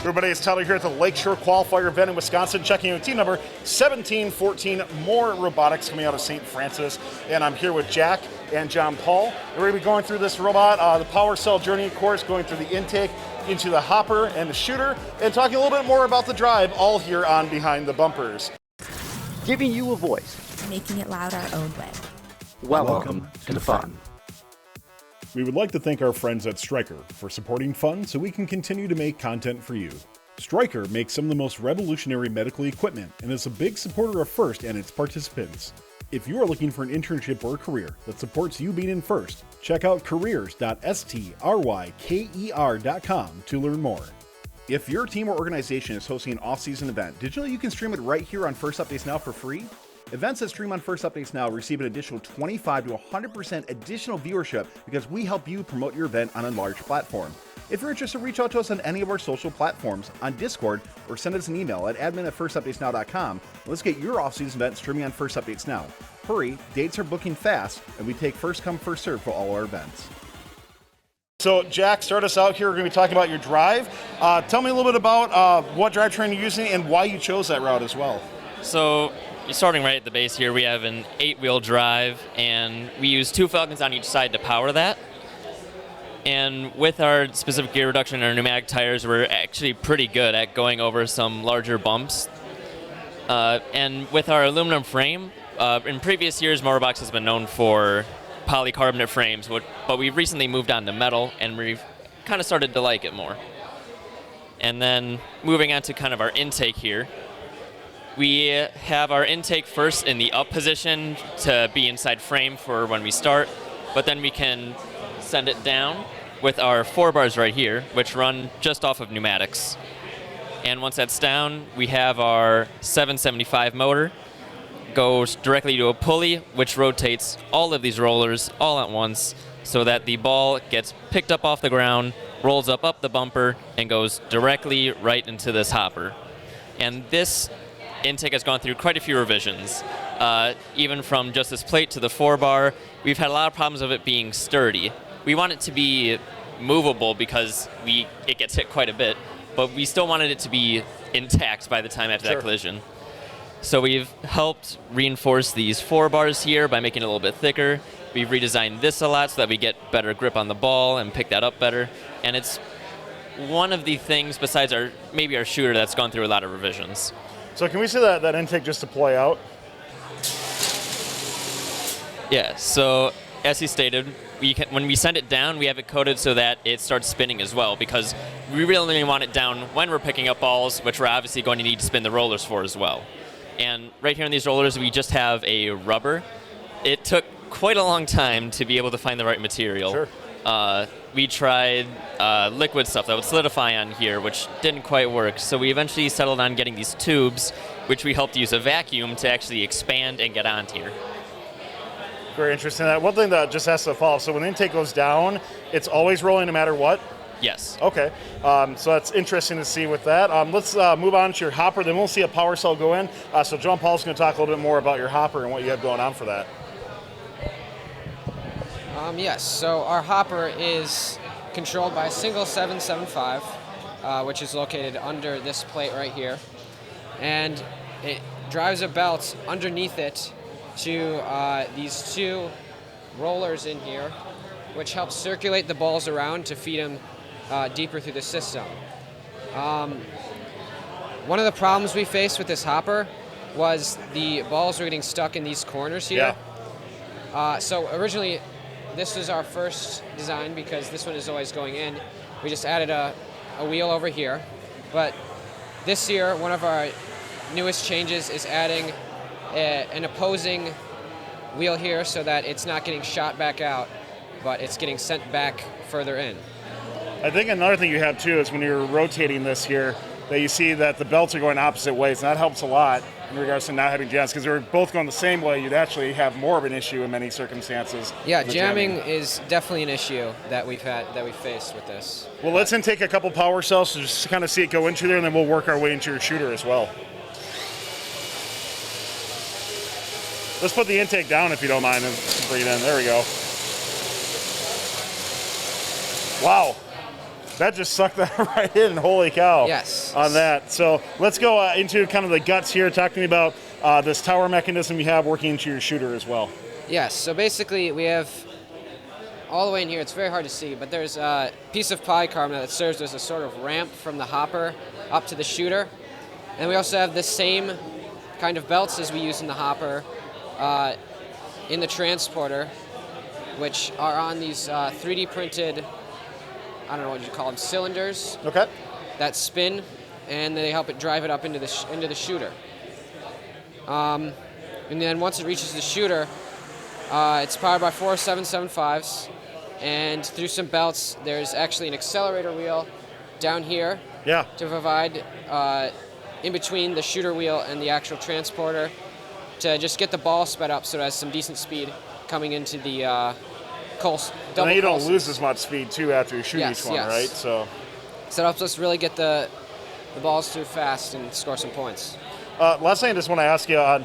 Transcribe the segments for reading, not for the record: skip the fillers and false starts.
Everybody, it's Tyler here at the Lakeshore Qualifier event in Wisconsin, checking in with team number 1714, more robotics coming out of St. Francis. And I'm here with Jack and John Paul. We're going to be going through this robot, the power cell journey, of course, going through the intake into the hopper and the shooter, and talking a little bit more about the drive, all here on Behind the Bumpers. Giving you a voice. Making it loud our own way. Welcome to the fun. We would like to thank our friends at Stryker for supporting fun so we can continue to make content for you. Stryker makes some of the most revolutionary medical equipment and is a big supporter of FIRST and its participants. If you are looking for an internship or career that supports you being in FIRST, check out careers.stryker.com to learn more. If your team or organization is hosting an off-season event, did you know you can stream it right here on FIRST Updates Now for free? Events that stream on FIRST Updates Now receive an additional 25 to 100% additional viewership because we help you promote your event on a large platform. If you're interested, reach out to us on any of our social platforms, on Discord, or send us an email at admin@firstupdatesnow.com. Let's get your off-season event streaming on FIRST Updates Now. Hurry, dates are booking fast, and we take first come, first serve for all our events. So, Jack, start us out here. We're going to be talking about your drive. Tell me a little bit about what drivetrain you're using and why you chose that route as well. So, starting right at the base here, we have an 8-wheel drive, and we use 2 Falcons on each side to power that. And with our specific gear reduction and our pneumatic tires, we're actually pretty good at going over some larger bumps. And with our aluminum frame, in previous years, Motorbox has been known for polycarbonate frames, but we've recently moved on to metal, and we've kind of started to like it more. And then moving on to kind of our intake here, we have our intake first in the up position to be inside frame for when we start, but then we can send it down with our 4 bars right here, which run just off of pneumatics. And once that's down, we have our 775 motor, goes directly to a pulley, which rotates all of these rollers all at once so that the ball gets picked up off the ground, rolls up the bumper, and goes directly right into this hopper. And this intake has gone through quite a few revisions. Even from just this plate to the 4 bar, we've had a lot of problems of it being sturdy. We want it to be movable because it gets hit quite a bit, but we still wanted it to be intact by the time after that collision. So we've helped reinforce these 4 bars here by making it a little bit thicker. We've redesigned this a lot so that we get better grip on the ball and pick that up better. And it's one of the things besides maybe our shooter that's gone through a lot of revisions. So can we see that intake just deploy out? Yeah, so as he stated, when we send it down, we have it coded so that it starts spinning as well, because we really want it down when we're picking up balls, which we're obviously going to need to spin the rollers for as well. And right here in these rollers, we just have a rubber. It took quite a long time to be able to find the right material. Sure. We tried liquid stuff that would solidify on here, which didn't quite work. So we eventually settled on getting these tubes, which we helped use a vacuum to actually expand and get onto here. Very interesting. One thing that just has to follow, so when the intake goes down, it's always rolling no matter what? Yes. Okay, so that's interesting to see with that. Let's move on to your hopper, then we'll see a power cell go in. So John Paul's going to talk a little bit more about your hopper and what you have going on for that. Yes, so our hopper is controlled by a single 775, which is located under this plate right here. And it drives a belt underneath it to these 2 rollers in here, which helps circulate the balls around to feed them deeper through the system. One of the problems we faced with this hopper was the balls were getting stuck in these corners here. Yeah. So originally, this was our first design because this one is always going in. We just added a wheel over here. But this year, one of our newest changes is adding an opposing wheel here so that it's not getting shot back out, but it's getting sent back further in. I think another thing you have too is when you're rotating this here, that you see that the belts are going opposite ways, and that helps a lot in regards to not having jams, because they're both going the same way, you'd actually have more of an issue in many circumstances. Yeah, jamming is definitely an issue that we've faced with this. Well, let's intake a couple power cells to just kind of see it go into there, and then we'll work our way into your shooter as well. Let's put the intake down if you don't mind and bring it in. There we go. Wow. That just sucked that right in. Holy cow. Yes. On that. So let's go into kind of the guts here, talking about this tower mechanism you have working into your shooter as well. Yes, so basically we have all the way in here, it's very hard to see, but there's a piece of polycarbonate that serves as a sort of ramp from the hopper up to the shooter. And we also have the same kind of belts as we use in the hopper in the transporter, which are on these 3D printed, I don't know what you call them, cylinders. Okay. That spin, and they help it drive it up into the shooter. And then once it reaches the shooter, it's powered by 4 775s, and through some belts, there's actually an accelerator wheel down here Yeah. to provide in between the shooter wheel and the actual transporter to just get the ball sped up so it has some decent speed coming into the double And then you don't pulses. lose as much speed, too, after you shoot Yes, each one, yes. right? So So it helps us really get the balls through fast and score some points. last thing I just want to ask you on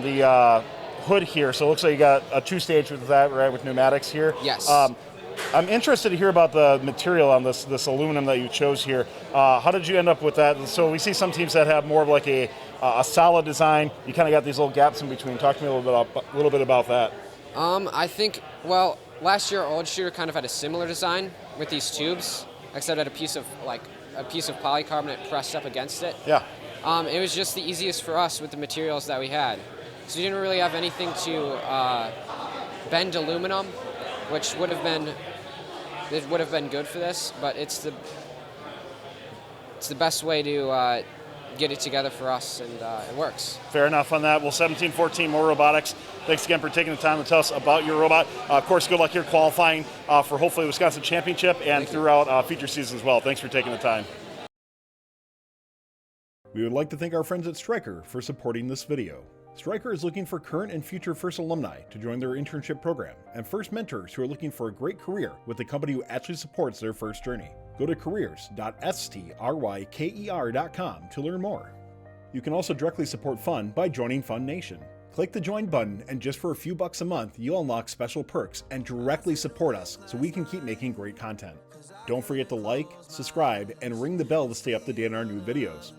the hood here. So it looks like you got a two-stage with that, right, with pneumatics here. Yes. I'm interested to hear about the material on this aluminum that you chose here. How did you end up with that? So we see some teams that have more of like a solid design. You kind of got these little gaps in between. Talk to me a little bit about that. I think, well, last year our old shooter kind of had a similar design with these tubes, except it had a piece of polycarbonate pressed up against it. Yeah. It was just the easiest for us with the materials that we had. So we didn't really have anything to bend aluminum, which would have been good for this, but it's the best way to get it together for us, and it works. Fair enough on that. Well, 17-14, more robotics. Thanks again for taking the time to tell us about your robot. Of course, good luck here qualifying for hopefully the Wisconsin Championship and throughout future seasons as well. Thanks for taking the time. We would like to thank our friends at Stryker for supporting this video. Stryker is looking for current and future FIRST alumni to join their internship program, and FIRST mentors who are looking for a great career with a company who actually supports their FIRST journey. Go to careers.stryker.com to learn more. You can also directly support Fun by joining Fun Nation. Click the join button, and just for a few bucks a month, you'll unlock special perks and directly support us so we can keep making great content. Don't forget to like, subscribe, and ring the bell to stay up to date on our new videos.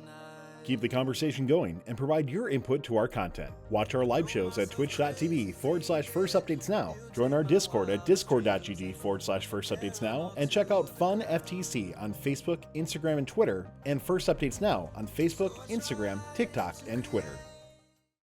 Keep the conversation going and provide your input to our content. Watch our live shows at twitch.tv/firstupdatesnow. Join our Discord at discord.gg/firstupdatesnow. And check out Fun FTC on Facebook, Instagram, and Twitter, and First Updates Now on Facebook, Instagram, TikTok, and Twitter.